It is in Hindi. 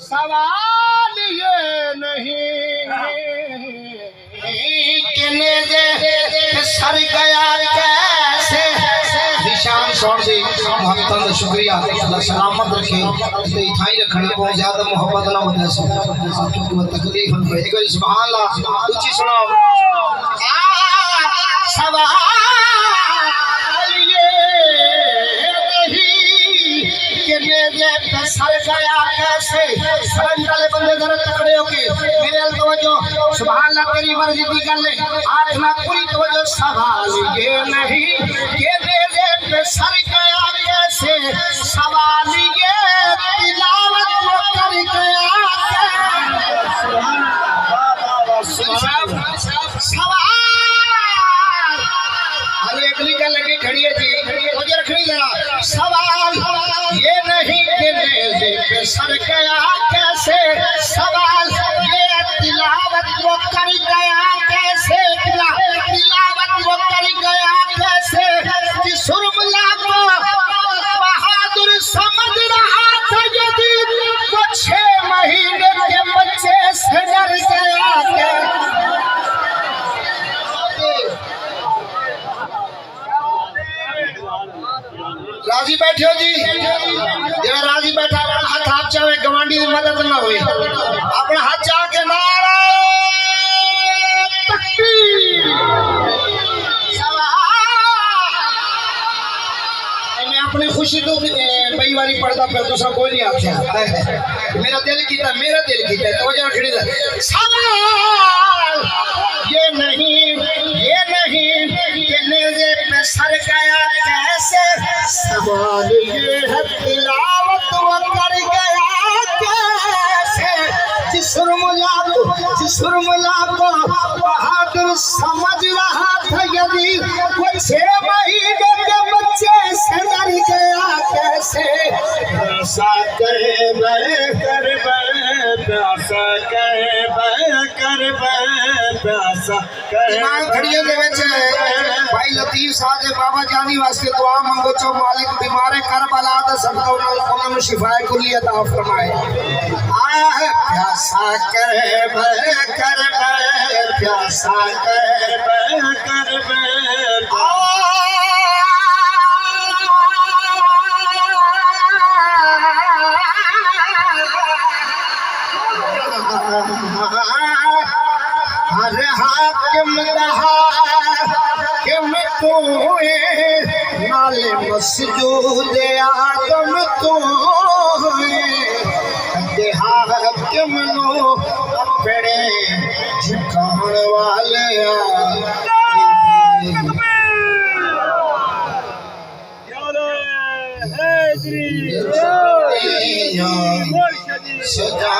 सवाल ये नहीं कि सर गया कैसे। निशान सौर से महत्व शुक्रिया सलामत रखे थाई रखने बहुत ज्यादा मोहब्बत ना होने से तकलीफ है। एक बार सुभान अल्लाह ऊंची सुनाओ। सवाल ये नहीं कि मेरे सर गया कैसे। सरंज वाले बंदे जरा तकड़े होके मेरे अल तवज्जो सुभान अल्लाह तेरी मर्जी दी गल है आठ ना पूरी तवज्जो। सवाल ये नहीं कि मेरे सर गया कैसे। सवाल ये तिलावत वो कर गया सवाल अरे अगली गल लगी खड़ी है जी मुझे रखनी जरा। सवाल ये नहीं कि मेरे सर गया कैसे। सवाल ये तिलावत वो कर गया कैसे। तिलावत वो कर गया कैसे। कि सुरमला को बहादुर समझ रहा था यदि वो 6 महीने के बच्चे से डर गया। राजी बैठे हो जी जरा राजी बैठा हाथ हाथ चाहे गवांडी की मदद ना हुई अपना हाथ चाह के नारा तकबीर। मैं अपनी खुशी तो कई बारी पढ़ता फिर दूसरा कोई नहीं आख्या मेरा दिल कीता तो जरा खड़ी था। सवाल ये नहीं कि नेज़े पे सर गया कैसे। सवाल ये है तिलावत वो कर गया कैसे। जिस रुमला को बहादुर समझ रहा था यदि वो 6 महीने के बच्चे से डर गया कैसे। प्यासा कहे बे कर बे प्यासा कहे बे कर बे प्यासा कहे। खड़ियों के विच भाई लतीफ साहब के बाबा जानी वास्ते दुआ मंगो चो मालिक बीमार करबला दा सदका उन्होंने शिफाए कुली अता फरमाए। आया है प्यासा कहे बे कर बे प्यासा कहे बे कर बे। हर हाकिम हाकिम तू नाले मसजूद आदम तू हाकिम नो अपने झुकाने वाले सजा